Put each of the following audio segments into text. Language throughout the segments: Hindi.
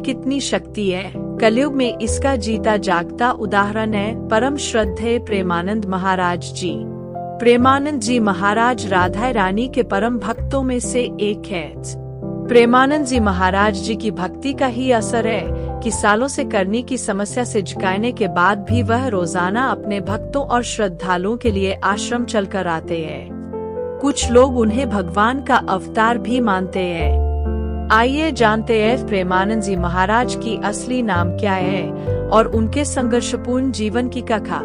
कितनी शक्ति है। कलयुग में इसका जीता जागता उदाहरण है परम श्रद्धेय प्रेमानंद महाराज जी। प्रेमानंद जी महाराज राधा रानी के परम भक्तों में से एक है। प्रेमानंद जी महाराज जी की भक्ति का ही असर है कि सालों से करनी की समस्या से झुकाने के बाद भी वह रोजाना अपने भक्तों और श्रद्धालुओं के लिए आश्रम चलकर आते हैं। कुछ लोग उन्हें भगवान का अवतार भी मानते हैं। आइए जानते हैं प्रेमानंद जी महाराज की असली नाम क्या है और उनके संघर्षपूर्ण जीवन की कथा।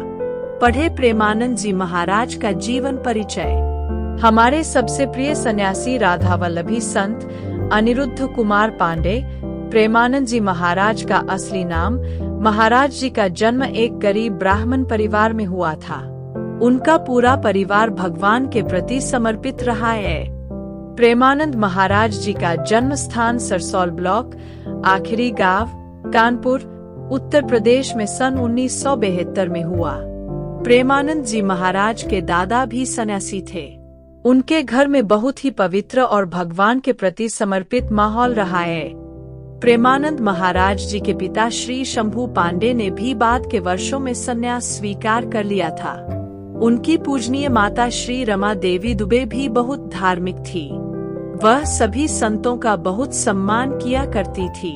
पढ़े प्रेमानंद जी महाराज का जीवन परिचय। हमारे सबसे प्रिय सन्यासी राधा वल्लभी संत अनिरुद्ध कुमार पांडे। प्रेमानंद जी महाराज का असली नाम। महाराज जी का जन्म एक गरीब ब्राह्मण परिवार में हुआ था। उनका पूरा परिवार भगवान के प्रति समर्पित रहा है। प्रेमानंद महाराज जी का जन्म स्थान सरसौल ब्लॉक, आखिरी गांव, कानपुर, उत्तर प्रदेश में सन 1972 में हुआ। प्रेमानंद जी महाराज के दादा भी सन्यासी थे। उनके घर में बहुत ही पवित्र और भगवान के प्रति समर्पित माहौल रहा है। प्रेमानंद महाराज जी के पिता श्री शंभू पांडे ने भी बाद के वर्षों में संन्यास स्वीकार कर लिया था। उनकी पूजनीय माता श्री रमा देवी दुबे भी बहुत धार्मिक थी। वह सभी संतों का बहुत सम्मान किया करती थी।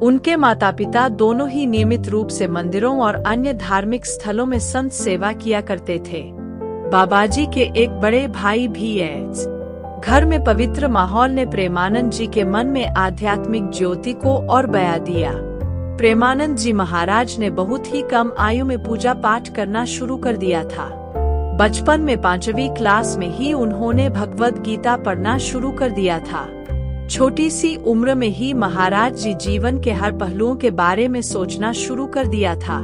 उनके माता पिता दोनों ही नियमित रूप से मंदिरों और अन्य धार्मिक स्थलों में संत सेवा किया करते थे। बाबाजी के एक बड़े भाई भी हैं। घर में पवित्र माहौल ने प्रेमानंद जी के मन में आध्यात्मिक ज्योति को और बया दिया। प्रेमानंद जी महाराज ने बहुत ही कम आयु में पूजा पाठ करना शुरू कर दिया था। बचपन में 5वीं क्लास में ही उन्होंने भगवद गीता पढ़ना शुरू कर दिया था। छोटी सी उम्र में ही महाराज जी जीवन के हर पहलुओं के बारे में सोचना शुरू कर दिया था।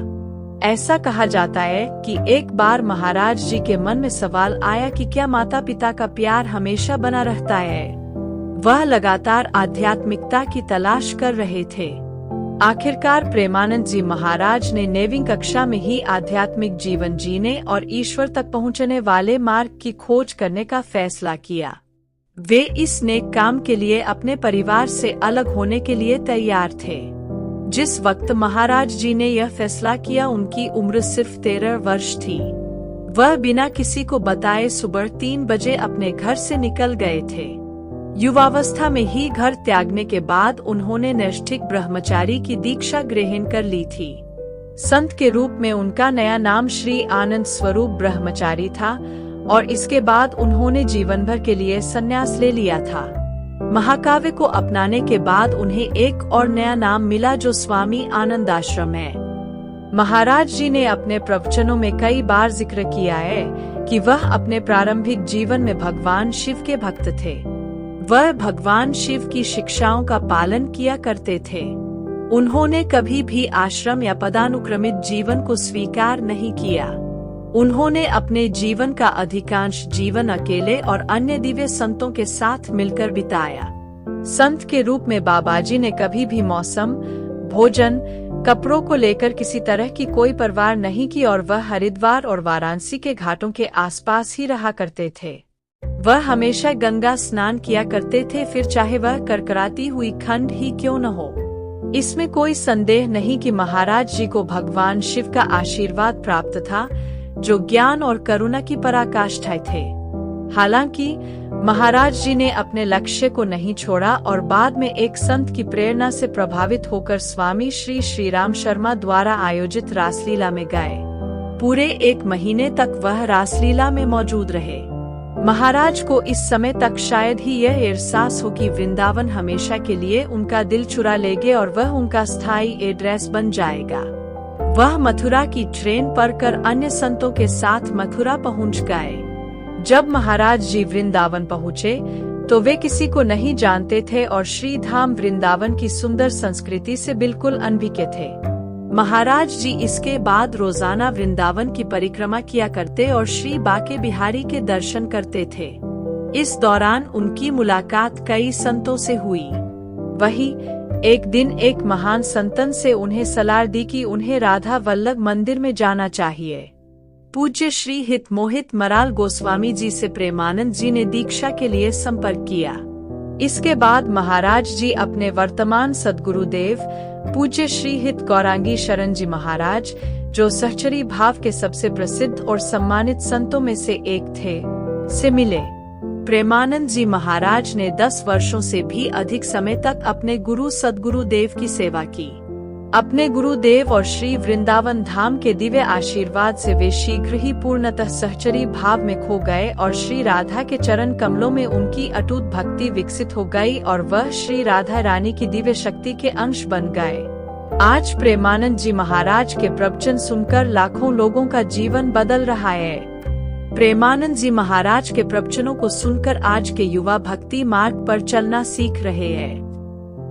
ऐसा कहा जाता है कि एक बार महाराज जी के मन में सवाल आया कि क्या माता पिता का प्यार हमेशा बना रहता है। वह लगातार आध्यात्मिकता की तलाश कर रहे थे। आखिरकार प्रेमानंद जी महाराज ने 9वीं कक्षा में ही आध्यात्मिक जीवन जीने और ईश्वर तक पहुंचने वाले मार्ग की खोज करने का फैसला किया। वे इस नेक काम के लिए अपने परिवार से अलग होने के लिए तैयार थे। जिस वक्त महाराज जी ने यह फैसला किया उनकी उम्र सिर्फ 13 वर्ष थी। वह बिना किसी को बताए सुबह 3 बजे अपने घर से निकल गए थे। युवावस्था में ही घर त्यागने के बाद उन्होंने नैष्ठिक ब्रह्मचारी की दीक्षा ग्रहण कर ली थी। संत के रूप में उनका नया नाम श्री आनंद स्वरूप ब्रह्मचारी था और इसके बाद उन्होंने जीवन भर के लिए संन्यास ले लिया था। महाकाव्य को अपनाने के बाद उन्हें एक और नया नाम मिला जो स्वामी आनंद आश्रम है। महाराज जी ने अपने प्रवचनों में कई बार जिक्र किया है कि वह अपने प्रारंभिक जीवन में भगवान शिव के भक्त थे। वह भगवान शिव की शिक्षाओं का पालन किया करते थे। उन्होंने कभी भी आश्रम या पदानुक्रमित जीवन को स्वीकार नहीं किया। उन्होंने अपने जीवन का अधिकांश जीवन अकेले और अन्य दिव्य संतों के साथ मिलकर बिताया। संत के रूप में बाबाजी ने कभी भी मौसम, भोजन, कपड़ों को लेकर किसी तरह की कोई परवाह नहीं की और वह हरिद्वार और वाराणसी के घाटों के आसपास ही रहा करते थे। वह हमेशा गंगा स्नान किया करते थे, फिर चाहे वह करकराती हुई ठंड ही क्यों न हो। इसमें कोई संदेह नहीं कि महाराज जी को भगवान शिव का आशीर्वाद प्राप्त था, जो ज्ञान और करुणा की पराकाष्ठा थे। हालांकि महाराज जी ने अपने लक्ष्य को नहीं छोड़ा और बाद में एक संत की प्रेरणा से प्रभावित होकर स्वामी श्री श्रीराम शर्मा द्वारा आयोजित रासलीला में गए। पूरे 1 महीने तक वह रासलीला में मौजूद रहे। महाराज को इस समय तक शायद ही यह एहसास हो कि वृंदावन हमेशा के लिए उनका दिल चुरा लेंगे और वह उनका स्थायी एड्रेस बन जाएगा। वह मथुरा की ट्रेन पकड़कर अन्य संतों के साथ मथुरा पहुंच गए। जब महाराज जी वृंदावन पहुंचे तो वे किसी को नहीं जानते थे और श्री धाम वृंदावन की सुंदर संस्कृति से बिल्कुल अनभिज्ञ थे। महाराज जी इसके बाद रोजाना वृंदावन की परिक्रमा किया करते और श्री बाके बिहारी के दर्शन करते थे। इस दौरान उनकी मुलाकात कई संतों से हुई। वही एक दिन एक महान संतन से उन्हें सलाह दी कि उन्हें राधा वल्लभ मंदिर में जाना चाहिए। पूज्य श्री हित मोहित मराल गोस्वामी जी से प्रेमानंद जी ने दीक्षा के लिए संपर्क किया। इसके बाद महाराज जी अपने वर्तमान सद्गुरुदेव पूज्य श्री हित गौरांगी शरण जी महाराज, जो सहचरी भाव के सबसे प्रसिद्ध और सम्मानित संतों में से एक थे, से मिले। प्रेमानंद जी महाराज ने 10 वर्षों से भी अधिक समय तक अपने गुरु सद्गुरुदेव की सेवा की। अपने गुरुदेव और श्री वृंदावन धाम के दिव्य आशीर्वाद से वे शीघ्र ही पूर्णतः सहचरी भाव में खो गए और श्री राधा के चरण कमलों में उनकी अटूट भक्ति विकसित हो गई और वह श्री राधा रानी की दिव्य शक्ति के अंश बन गए। आज प्रेमानंद जी महाराज के प्रवचन सुनकर लाखों लोगों का जीवन बदल रहा है। प्रेमानंद जी महाराज के प्रवचनों को सुनकर आज के युवा भक्ति मार्ग पर चलना सीख रहे हैं।